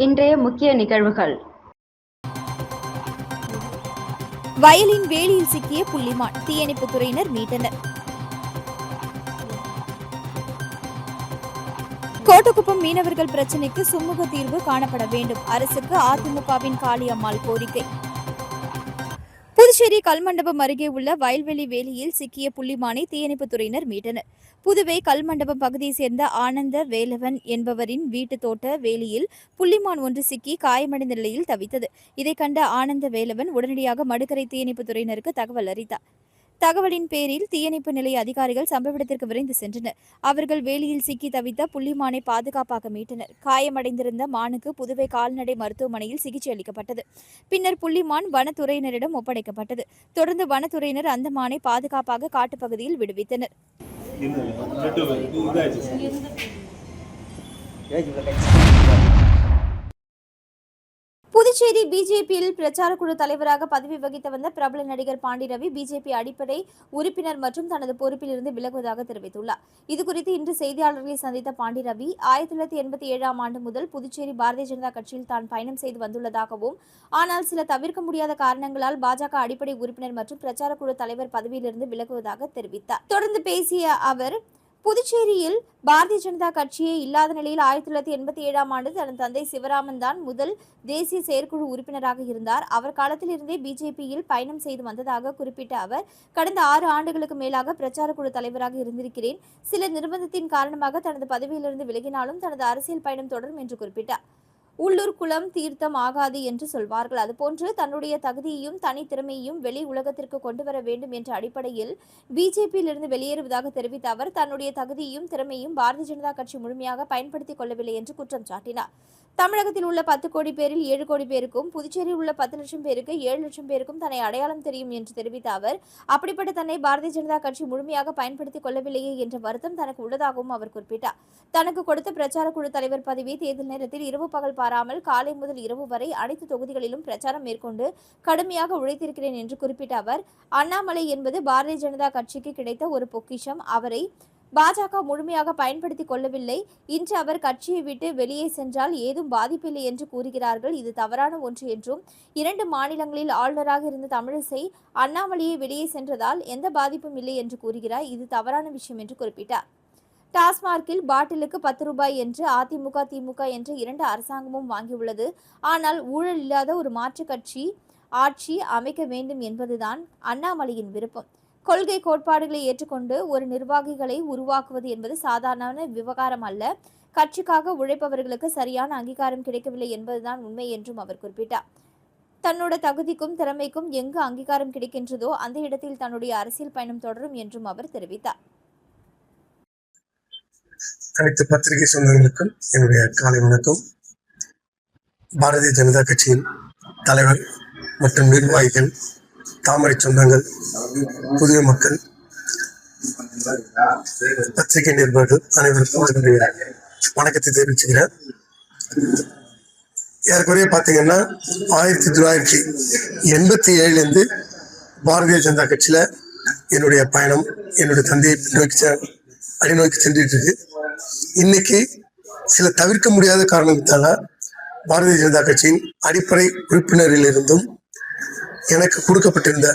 இன்றைய முக்கிய நிகழ்வுகள். வயலின் வேலியில் சிக்கிய புள்ளிமான், தீயணைப்புத் துறையினர் மீட்டனர். கோட்டக்குப்பம் மீனவர்கள் பிரச்சினைக்கு சுமூக தீர்வு காணப்பட வேண்டும். அரசுக்கு அதிமுகவின் காளியம்மாள் கோரிக்கை. புதுச்சேரி கல்மண்டபம் அருகே உள்ள வயல்வெளி வேலியில் சிக்கிய புள்ளிமானை தீயணைப்புத் துறையினர் மீட்டனர். புதுவை கல்மண்டபம் பகுதியைச் சேர்ந்த ஆனந்த வேலவன் என்பவரின் வீட்டு தோட்ட வேலியில் புள்ளிமான் ஒன்று சிக்கி காயமடைந்த நிலையில் தவித்தது. இதைக் கண்ட ஆனந்த வேலவன் உடனடியாக மடுக்கரை தீயணைப்புத் துறையினருக்கு தகவல் அளித்தார். தகவலின் பேரில் தீயணைப்பு நிலைய அதிகாரிகள் சம்பவ இடத்திற்கு விரைந்து சென்றனர். அவர்கள் வேலியில் சிக்கி தவித்த புள்ளிமானை பாதுகாப்பாக மீட்டனர். காயமடைந்திருந்த மானுக்கு புதுவை கால்நடை மருத்துவமனையில் சிகிச்சை அளிக்கப்பட்டது. பின்னர் புள்ளிமான் வனத்துறையினரிடம் ஒப்படைக்கப்பட்டது. தொடர்ந்து வனத்துறையினர் அந்த மானை பாதுகாப்பாக காட்டுப்பகுதியில் விடுவித்தனர். புதுச்சேரி பிஜேபியில் பிரச்சார குழு தலைவராக பதவி வகித்து வந்த பிரபல நடிகர் பாண்டி ரவி பிஜேபி அடிப்படை உறுப்பினர் மற்றும் தனது பொறுப்பில் இருந்து விலகுவதாக தெரிவித்துள்ளார். இதுகுறித்து இன்று செய்தியாளர்களை சந்தித்த பாண்டி ரவி 1987ஆம் ஆண்டு முதல் புதுச்சேரி பாரதிய ஜனதா கட்சியில் தான் பயணம் செய்து வந்துள்ளதாகவும், ஆனால் சில தவிர்க்க முடியாத காரணங்களால் பாஜக அடிப்படை உறுப்பினர் மற்றும் பிரச்சார குழு தலைவர் பதவியிலிருந்து விலகுவதாக தெரிவித்தார். தொடர்ந்து பேசிய அவர், புதுச்சேரியில் பாரதிய ஜனதா கட்சியே இல்லாத நிலையில் 1987ஆம் ஆண்டு தனது தந்தை சிவராமன் தான் முதல் தேசிய செயற்குழு உறுப்பினராக இருந்தார். அவர் காலத்தில் இருந்தே பிஜேபியில் பயணம் செய்து வந்ததாக குறிப்பிட்ட அவர், கடந்த 6 ஆண்டுகளுக்கு மேலாக பிரச்சார குழு தலைவராக இருந்திருக்கிறேன். சில நிர்பந்தத்தின் காரணமாக தனது பதவியிலிருந்து விலகினாலும் தனது அரசியல் பயணம் தொடரும் என்று குறிப்பிட்டார். உள்ளூர் குளம் தீர்த்தம் ஆகாது என்று சொல்வார்கள். அதுபோன்று தன்னுடைய தகுதியையும் தனித்திறமையையும் வெளி உலகத்திற்கு கொண்டு வர வேண்டும் என்ற அடிப்படையில் பிஜேபியிலிருந்து வெளியேறுவதாக தெரிவித்த அவர், தன்னுடைய தகுதியையும் திறமையும் பாரதிய ஜனதா கட்சி முழுமையாக பயன்படுத்திக் கொள்ளவில்லை என்று குற்றம் சாட்டினார். தமிழகத்தில் உள்ள 10 கோடி பேரில் 7 கோடி பேருக்கும், புதுச்சேரியில் உள்ள 10 லட்சம் பேருக்கு 7 லட்சம் பேருக்கும் தன்னை அடையாளம் தெரியும் என்று தெரிவித்த அவர், அப்படிப்பட்ட தன்னை பாரதிய ஜனதா கட்சி முழுமையாக பயன்படுத்திக் கொள்ளவில்லையே என்ற வருத்தம் தனக்கு உள்ளதாகவும் அவர் குறிப்பிட்டார். தனக்கு கொடுத்த பிரச்சார குழு தலைவர் பதவி தேர்தல் நேரத்தில் இரவு பகல் பாராமல் காலை முதல் இரவு வரை அனைத்து தொகுதிகளிலும் பிரச்சாரம் மேற்கொண்டு கடுமையாக உழைத்திருக்கிறேன் என்று குறிப்பிட்ட அவர், அண்ணாமலை என்பது பாரதிய ஜனதா கட்சிக்கு கிடைத்த ஒரு பொக்கிஷம். அவரை பாஜக முழுமையாக பயன்படுத்திக் கொள்ளவில்லை. இன்று அவர் கட்சியை விட்டு வெளியே சென்றால் ஏதும் பாதிப்பில்லை என்று கூறுகிறார்கள். இது தவறான ஒன்று என்றும், 2 மாநிலங்களில் ஆளுநராக இருந்த தமிழிசை அண்ணாமலையை வெளியே சென்றதால் எந்த பாதிப்பும் இல்லை என்று கூறுகிறார். இது தவறான விஷயம் என்று குறிப்பிட்டார். டாஸ்மார்க்கில் பாட்டிலுக்கு 10 ரூபாய் என்று அதிமுக திமுக என்ற 2 அரசாங்கமும் வாங்கியுள்ளது. ஆனால் ஊழல் இல்லாத ஒரு மாற்றுக் கட்சி ஆட்சி அமைக்க வேண்டும் என்பதுதான் அண்ணாமலையின் விருப்பம். கொள்கை கோட்பாடுகளை ஏற்றுக்கொண்டு ஒரு நிர்வாகிகளை உருவாக்குவது என்பது சாதாரண விவகாரம் அல்ல. கட்சிக்காக உழைப்பவர்களுக்கு சரியான அங்கீகாரம் கிடைக்கவில்லை என்பதுதான் உண்மை என்றும் அவர் குறிப்பிட்டார். தன்னோட தகுதிக்கும் திறமைக்கும் எங்கு அங்கீகாரம் கிடைக்கின்றதோ அந்த இடத்தில் தன்னுடைய அரசியல் பயணம் தொடரும் என்றும் அவர் தெரிவித்தார். அனைத்து பத்திரிகை சொந்தங்களுக்கும் என்னுடைய காலை வணக்கம். பாரதிய ஜனதா கட்சியின் தலைவர் மற்றும் நிர்வாகிகள், தாமரை சொந்தங்கள், புதிய மக்கள், பத்திரிகை நிருபர்கள் அனைவருக்கும் என்னுடைய வணக்கத்தை தெரிவிச்சுக்கிறேன். ஏற்கனவே பார்த்தீங்கன்னா 1987 பாரதிய ஜனதா கட்சியில என்னுடைய பயணம் என்னுடைய தந்தையை அடிநோக்கி சென்றுட்டு இருக்கு. இன்னைக்கு சில தவிர்க்க முடியாத காரணத்தால பாரதிய ஜனதா கட்சியின் அடிப்படை உறுப்பினரில் இருந்தும் எனக்கு கொடுக்கப்பட்டிருந்த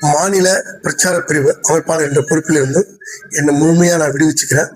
மாநில பிரச்சார பிரிவு அமைப்பாளர் என்ற பொறுப்பில் இருந்தும் என்னை முழுமையா நான் விடுவிச்சுக்கிறேன்.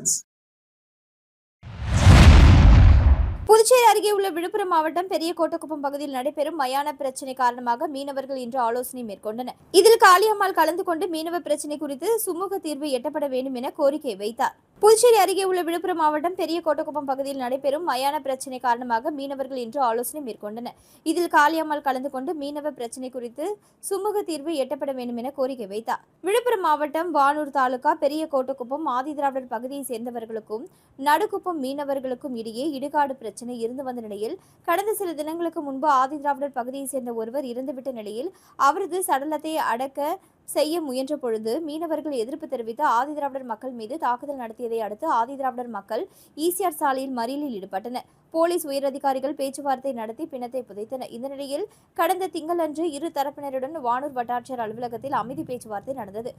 புதுச்சேரி அருகே உள்ள விழுப்புரம் மாவட்டம் பெரிய கோட்டக்குப்பம் பகுதியில் நடைபெறும் மயான பிரச்சினை காரணமாக மீனவர்கள் இன்று ஆலோசனை மேற்கொண்டனர். இதில் காளியம்மாள் கலந்து கொண்டு மீனவ பிரச்சினை குறித்து சுமூக தீர்வு எட்டப்பட வேண்டும் என கோரிக்கை வைத்தார். புதுச்சேரி அருகே உள்ள விழுப்புரம் மாவட்டம் பெரிய கோட்டக்குப்பம் பகுதியில் நடைபெறும் மயான பிரச்சினை காரணமாக மீனவர்கள் இன்று ஆலோசனை மேற்கொண்டனர். இதில் காளியம்மாள் கலந்து கொண்டு மீனவ பிரச்சினை குறித்து சுமூக தீர்வு எட்டப்பட வேண்டும் என கோரிக்கை வைத்தார். விழுப்புரம் மாவட்டம் வானூர் தாலுகா பெரிய கோட்டக்குப்பம் ஆதிதிராவிடர் பகுதியை சேர்ந்தவர்களுக்கும் நடுக்குப்பம் மீனவர்களுக்கும் இடையே இடுகாடு பிரச்சினை இருந்து வந்த நிலையில் கடந்த சில தினங்களுக்கு முன்பு ஆதிதிராவிடர் பகுதியை சேர்ந்த ஒருவர் இறந்துவிட்ட நிலையில் அவரது சடலத்தை அடக்க செய்ய முயன்ற பொழுது மீனவர்கள் எதிர்ப்பு தெரிவித்து ஆதிதிராவிடர் மக்கள் மீது தாக்குதல் நடத்தியதை அடுத்து ஆதிதிராவிடர் மக்கள் ஈசிஆர் சாலையில் மறியலில் ஈடுபட்டனர். போலீஸ் உயரதிகாரிகள் பேச்சுவார்த்தை நடத்தி பிணத்தை புதைத்தனர். இந்த நிலையில் கடந்த திங்களன்று இரு தரப்பினருடன் வானூர் வட்டாட்சியர் அலுவலகத்தில் அமைதி பேச்சுவார்த்தை நடந்தது.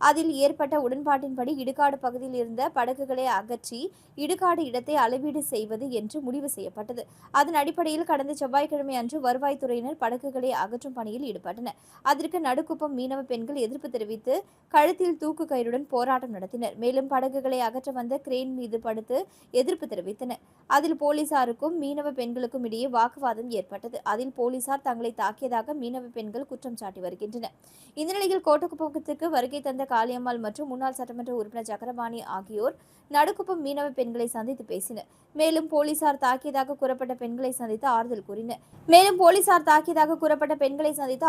அதில் ஏற்பட்ட உடன்பாட்டின்படி இடுகாடு பகுதியில் இருந்த படகுகளை அகற்றி இடுகாடு இடத்தை அளவீடு செய்வது என்று முடிவு செய்யப்பட்டது. அதன் அடிப்படையில் கடந்த செவ்வாய்க்கிழமை அன்று வருவாய்த்துறையினர் படகுகளை அகற்றும் பணியில் ஈடுபட்டனர். அதற்கு நடுக்குப்பம் மீனவ பெண்கள் எதிர்ப்பு தெரிவித்து கழுத்தில் தூக்கு கயிறுடன் போராட்டம் நடத்தினர். மேலும் படகுகளை அகற்ற வந்த கிரேன் மீது படுத்து எதிர்ப்பு தெரிவித்தனர். அதில் போலீசாருக்கும் மீனவ பெண்களுக்கும் இடையே வாக்குவாதம் ஏற்பட்டது. அதில் போலீசார் தங்களை தாக்கியதாக மீனவ பெண்கள் குற்றம் சாட்டி வருகின்றனர். இந்த நிலையில் கோட்டக்குப்பத்துக்கு வருகை தந்த காளியம்மாள் மற்றும் முன்னாள் சட்டமன்ற உறுப்பினர் ஜக்கரபாணி ஆகியோர் நடுக்குப்பம் மீனவ பெண்களை சந்தித்து பேசினர். மேலும் போலீசார் தாக்கியதாக கூறப்பட்ட பெண்களை சந்தித்து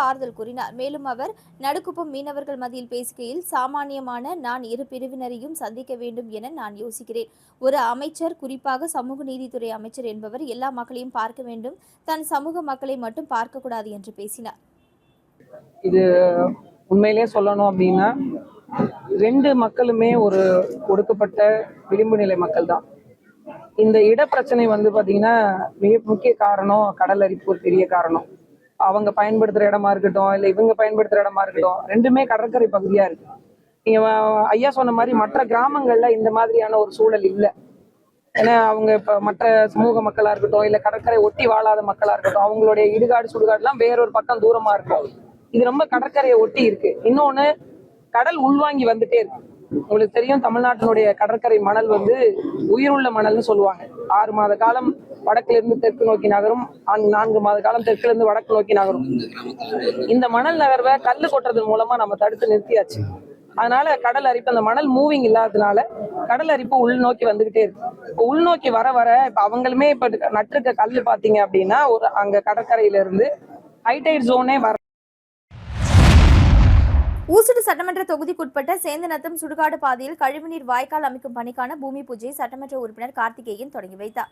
ஆறுதல் கூறினார். மேலும் அவர் நடுக்குப்பம் மீனவர்கள் மத்தியில் பேசுகையில், சாமானியமான நான் இரு பிரிவினரையும் சந்திக்க வேண்டும் என நான் யோசிக்கிறேன். ஒரு அமைச்சர், குறிப்பாக சமூக நீதித்துறை அமைச்சர் என்பவர் எல்லா மக்களையும் பார்க்க வேண்டும், தன் சமூக மக்களை மட்டும் பார்க்கக்கூடாது என்று பேசினார். இது உண்மையிலேயே சொல்லணும் அப்படின்னா, ரெண்டு மக்களுமே ஒரு ஒடுக்கப்பட்ட விளிம்பு நிலை மக்கள் தான். இந்த இடப்பிரச்சனை பாத்தீங்கன்னா மிக முக்கிய காரணம் கடல் அரிப்பு ஒரு பெரிய காரணம். அவங்க பயன்படுத்துற இடமா இருக்கட்டும், இல்ல இவங்க பயன்படுத்துற இடமா இருக்கட்டும், ரெண்டுமே கடற்கரை பகுதியா இருக்கு. நீங்க ஐயா சொன்ன மாதிரி மற்ற கிராமங்கள்ல இந்த மாதிரியான ஒரு சூழல் இல்லை. ஏன்னா அவங்க இப்ப மற்ற சமூக மக்களா இருக்கட்டும், இல்ல கடற்கரை ஒட்டி வாழாத மக்களா இருக்கட்டும், அவங்களுடைய இடுகாடு சுடுகாடுலாம் வேறொரு பக்கம் தூரமா இருக்கும். இது ரொம்ப கடற்கரையை ஒட்டி இருக்கு. இன்னொன்னு, கடல் உள்வாங்கி வந்துட்டே இருக்கு. உங்களுக்கு தெரியும், தமிழ்நாட்டினுடைய கடற்கரை மணல் உயிருள்ள மணல்னு சொல்லுவாங்க. 6 மாத காலம் வடக்குல இருந்து தெற்கு நோக்கி நகரும், 4 மாத காலம் தெற்குல இருந்து வடக்கு நோக்கி நகரும். இந்த மணல் நகர்வை கல்லு கொட்டுறதன் மூலமா நம்ம தடுத்து நிறுத்தியாச்சு. அதனால கடல் அரிப்பு, அந்த மணல் மூவிங் இல்லாததுனால கடல் அரிப்பு உள்நோக்கி வந்துகிட்டே இருக்கு. உள்நோக்கி வர வர இப்ப அவங்களுமே இப்ப நட்டிருக்க கல்லு பாத்தீங்க அப்படின்னா அங்க கடற்கரையில இருந்து ஹைடைட் ஜோனே வர. ஊசுடு சட்டமன்ற தொகுதிக்குட்பட்ட சேந்தநத்தம் சுடுகாடு பாதையில் கழிவுநீர் வாய்க்கால் அமைக்கும் பணிக்கான பூமி பூஜையை சட்டமன்ற உறுப்பினர் கார்த்திகேயன் தொடங்கி வைத்தார்.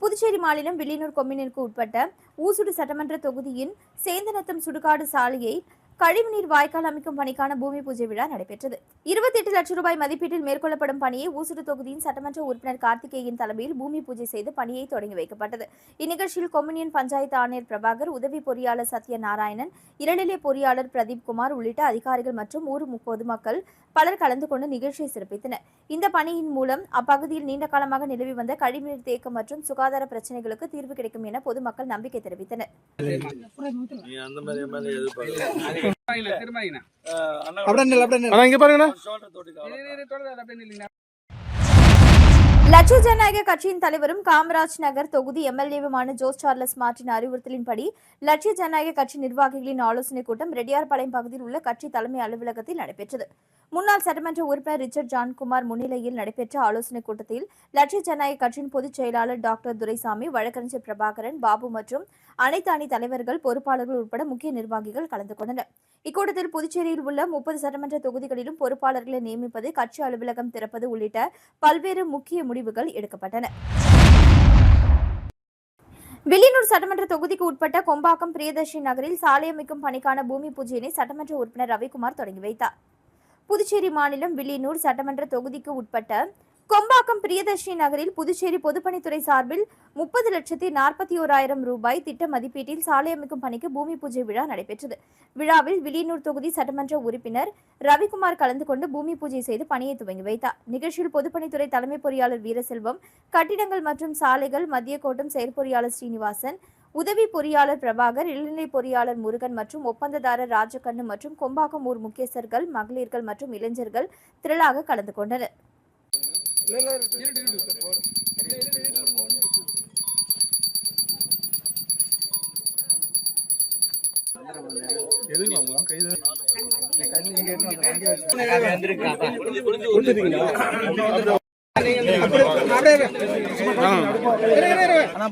புதுச்சேரி மாநிலம் வில்லியனூர் கொம்யூனுக்கு உட்பட்ட ஊசுடு சட்டமன்ற தொகுதியின் சேந்தநத்தம் சுடுகாடு சாலையை கழிவுநீர் வாய்க்கால் அமைக்கும் பணிக்கான பூமி பூஜை விழா நடைபெற்றது. 28 லட்சம் ரூபாய் மதிப்பீட்டில் மேற்கொள்ளப்படும் பணியை ஊசுடு தொகுதியின் சட்டமன்ற உறுப்பினர் கார்த்திகேயன் தலைமையில் பூமி பூஜை செய்து பணியை தொடங்கி வைக்கப்பட்டது. இந்நிகழ்ச்சியில் கொம்யூனியன் பஞ்சாயத்து ஆணையர் பிரபாகர், உதவி பொறியாளர் சத்யநாராயணன், இளநிலை பொறியாளர் பிரதீப் குமார் உள்ளிட்ட அதிகாரிகள் மற்றும் ஊர் பொதுமக்கள் பலர் கலந்து கொண்டு நிகழ்ச்சியை சிறப்பித்தனர். இந்த பணியின் மூலம் அப்பகுதியில் நீண்ட காலமாக நிலவி வந்த கழிவுநீர் தேக்கம் மற்றும் சுகாதார பிரச்சனைகளுக்கு தீர்வு கிடைக்கும் என பொதுமக்கள் நம்பிக்கை தெரிவித்தனர். லட்சிய ஜனநாயக கட்சியின் தலைவரும் காமராஜ் நகர் தொகுதி எம்எல்ஏவுமான ஜோஸ் சார்லஸ் மார்டின் அறிவுறுத்தலின்படி லட்சிய ஜனநாயக கட்சி நிர்வாகிகளின் ஆலோசனைக் கூட்டம் ரெட்டியார்பாளையம் பகுதியில் உள்ள கட்சி தலைமை அலுவலகத்தில் நடைபெற்றது. முன்னாள் சட்டமன்ற உறுப்பினர் ரிச்சர்ட் ஜான்குமார் முன்னிலையில் நடைபெற்ற ஆலோசனைக் கூட்டத்தில் லட்சிய ஜனநாயக கட்சியின் பொதுச் செயலாளர் டாக்டர் துரைசாமி, வழக்கறிஞர் பிரபாகரன், பாபு மற்றும் அனைத்து அணி தலைவர்கள், பொறுப்பாளர்கள் உட்பட முக்கிய நிர்வாகிகள் கலந்து கொண்டனர். இக்கூட்டத்தில் புதுச்சேரியில் உள்ள 30 சட்டமன்ற தொகுதிகளிலும் பொறுப்பாளர்களை நியமிப்பது, கட்சி அலுவலகம் திறப்பது உள்ளிட்ட பல்வேறு முக்கிய முடிவுகள் எடுக்கப்பட்டன. வில்லியனூர் சட்டமன்ற தொகுதிக்கு உட்பட்ட கொம்பாக்கம் பிரியதர்ஷினி நகரில் சாலை அமைக்கும் பணிக்கான பூமி பூஜையினை சட்டமன்ற உறுப்பினர் ரவிக்குமார் தொடங்கி வைத்தார். புதுச்சேரி மாநிலம் வில்லியனூர் சட்டமன்ற தொகுதிக்கு உட்பட்ட கொம்பாக்கம் பிரியதர்ஷினி நகரில் புதுச்சேரி பொதுப்பணித்துறை சார்பில் 30,41,000 ரூபாய் திட்ட மதிப்பீட்டில் சாலை அமைக்கும் பணிக்கு பூமி பூஜை விழா நடைபெற்றது. விழாவில் வில்லியனூர் தொகுதி சட்டமன்ற உறுப்பினர் ரவிக்குமார் கலந்து கொண்டு பூமி பூஜை செய்து பணியை துவங்கி வைத்தார். நிகழ்ச்சியில் பொதுப்பணித்துறை தலைமை பொறியாளர் வீரசெல்வம், கட்டிடங்கள் மற்றும் சாலைகள் மத்திய கோட்டம் செயற்பொறியாளர் ஸ்ரீனிவாசன், உதவி பொறியாளர் பிரபாகர், இளநிலை பொறியாளர் முருகன் மற்றும் ஒப்பந்ததாரர் ராஜகண்ணு மற்றும் கொம்பாக்கம் ஊர் முக்கியஸ்தர்கள், மகளிர்கள் மற்றும் இளைஞர்கள் திரளாக கலந்து கொண்டனர்.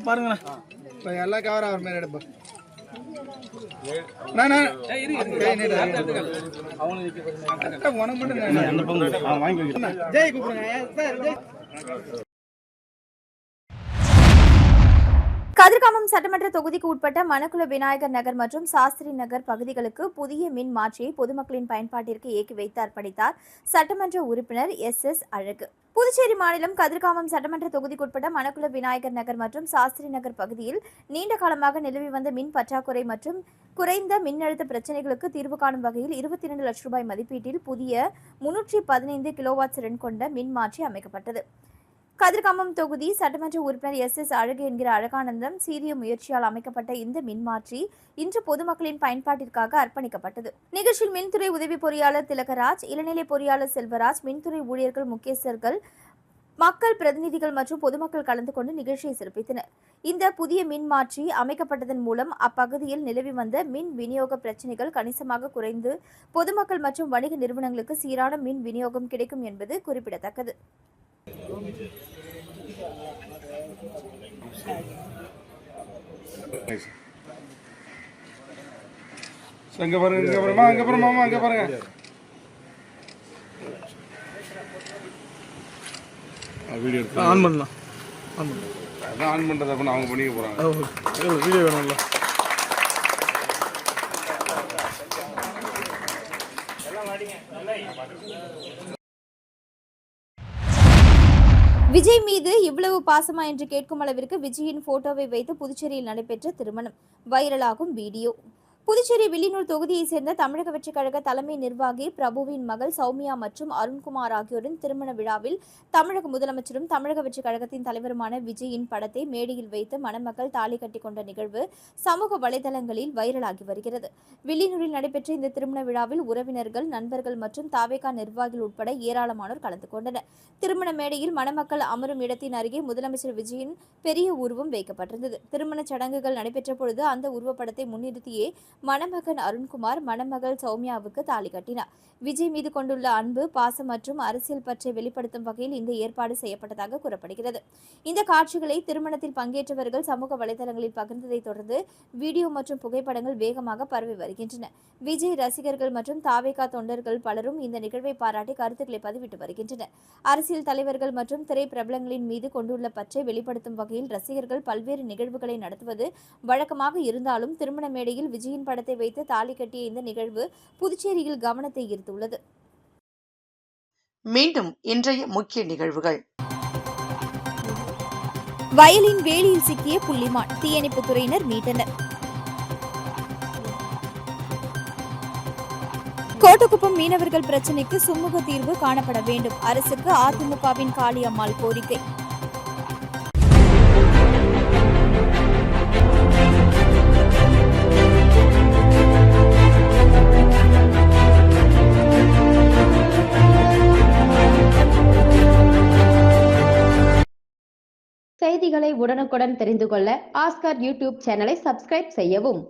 பாருங்க எல்லா கவர் அவர் மேல எடுப்போம். கதிர்காமம் சட்டமன்ற தொகுதிக்கு உட்பட்ட மணக்குள விநாயகர் நகர் மற்றும் சாஸ்திரி நகர் பகுதிகளுக்கு புதிய மின் மாற்றியை பொதுமக்களின் பயன்பாட்டிற்கு இயக்கி வைத்து அர்ப்பணித்தார் சட்டமன்ற உறுப்பினர் எஸ். அழகு. புதுச்சேரி மாநிலம் கதிர்காமம் சட்டமன்ற தொகுதிக்குட்பட்ட மணக்குள விநாயகர் நகர் மற்றும் சாஸ்திரி நகர் பகுதியில் நீண்ட காலமாக நிலவி வந்த மின் பற்றாக்குறை மற்றும் குறைந்த மின்னழுத்த பிரச்சினைகளுக்கு தீர்வு காணும் வகையில் 22 லட்சம் ரூபாய் மதிப்பீட்டில் புதிய 315 கிலோவாட் திறன் கொண்ட மின் மாற்றி அமைக்கப்பட்டது. கதிர்காமம் தொகுதி சட்டமன்ற உறுப்பினர் எஸ். அழகு என்கிற அழகானந்தம் சீரிய முயற்சியால் அமைக்கப்பட்ட இந்த மின்மாற்றி இன்று பொதுமக்களின் பயன்பாட்டிற்காக அர்ப்பணிக்கப்பட்டது. நிகழ்ச்சியில் மின்துறை உதவி பொறியாளர் திலகராஜ், இளநிலை பொறியாளர் செல்வராஜ், மின்துறை ஊழியர்கள், முக்கியஸ்தர்கள், மக்கள் பிரதிநிதிகள் மற்றும் பொதுமக்கள் கலந்து கொண்டு நிகழ்ச்சியை சிறப்பித்தனர். இந்த புதிய மின்மாற்றி அமைக்கப்பட்டதன் மூலம் அப்பகுதியில் நிலவி வந்த மின் விநியோக பிரச்சினைகள் கணிசமாக குறைந்து பொதுமக்கள் மற்றும் வணிக நிறுவனங்களுக்கு சீரான மின் விநியோகம் கிடைக்கும் என்பது குறிப்பிடத்தக்கது. அங்க பாருங்க. வீடியோ ஆன் பண்ணலாம். ஆன் பண்றது அப்ப அவங்க பண்ணிக்க போறாங்க. வீடியோ வேணும்ல. விஜய் மீது இவ்வளவு பாசமா என்று கேட்கும் அளவிற்கு விஜயின் போட்டோவை வைத்து புதுச்சேரியில் நடைபெற்ற திருமணம் வைரலாகும் வீடியோ. புதுச்சேரி வில்லியனூர் தொகுதியைச் சேர்ந்த தமிழக வெற்றிக் கழக தலைமை நிர்வாகி பிரபுவின் மகள் சௌமியா மற்றும் அருண்குமார் ஆகியோரின் திருமண விழாவில் தமிழக முதலமைச்சரும் தமிழக வெற்றிக் கழகத்தின் தலைவருமான விஜயின் படத்தை மேடையில் வைத்து மணமக்கள் தாலி கட்டிக் கொண்ட நிகழ்வு சமூக வலைதளங்களில் வைரலாகி வருகிறது. வில்லியனூரில் நடைபெற்ற இந்த திருமண விழாவில் உறவினர்கள், நண்பர்கள் மற்றும் தாவேகா நிர்வாகிகள் உட்பட ஏராளமானோர் கலந்து கொண்டனர். திருமண மேடையில் மணமக்கள் அமரும் இடத்தின் அருகே முதலமைச்சர் விஜயின் பெரிய உருவம் வைக்கப்பட்டிருந்தது. திருமண சடங்குகள் நடைபெற்ற பொழுது அந்த உருவப்படத்தை முன்னிறுத்தியே மணமகன் அருண்குமார் மணமகள் சௌமியாவுக்கு தாலி கட்டினார். விஜய் மீது கொண்டுள்ள அன்பு, பாசம் மற்றும் அரசியல் பற்றை வெளிப்படுத்தும் வகையில் இந்த ஏற்பாடு செய்யப்பட்டதாக கூறப்படுகிறது. இந்த காட்சிகளை திருமணத்தில் பங்கேற்றவர்கள் சமூக வலைதளங்களில் பகிர்ந்ததை தொடர்ந்து வீடியோ மற்றும் புகைப்படங்கள் வேகமாக பரவி வருகின்றன. விஜய் ரசிகர்கள் மற்றும் தாவேகா தொண்டர்கள் பலரும் இந்த நிகழ்வை பாராட்டி கருத்துக்களை பதிவிட்டு வருகின்றனர். அரசியல் தலைவர்கள் மற்றும் திரைப்பிரபலங்களின் மீது கொண்டுள்ள பற்றை வெளிப்படுத்தும் வகையில் ரசிகர்கள் பல்வேறு நிகழ்வுகளை நடத்துவது வழக்கமாக இருந்தாலும் திருமண மேடையில் விஜயின் படத்தை வைத்து தாலி கட்டிய இந்த நிகழ்வு புதுச்சேரியில் கவனத்தை ஈர்த்துள்ளது. மீண்டும் இன்றைய முக்கிய நிகழ்வுகள். வயலின் வேலியில் சிக்கிய புள்ளிமான், தீயணைப்புத் துறையினர் மீட்டனர். கோட்டக்குப்பம் மீனவர்கள் பிரச்சினைக்கு சுமூக தீர்வு காணப்பட வேண்டும், அரசுக்கு அதிமுகவின் காளியம்மாள் கோரிக்கை. செய்திகளை உடனுக்குடன் தெரிந்து கொள்ள ஆஸ்கார் யூடியூப் சேனலை சப்ஸ்கிரைப் செய்யவும்.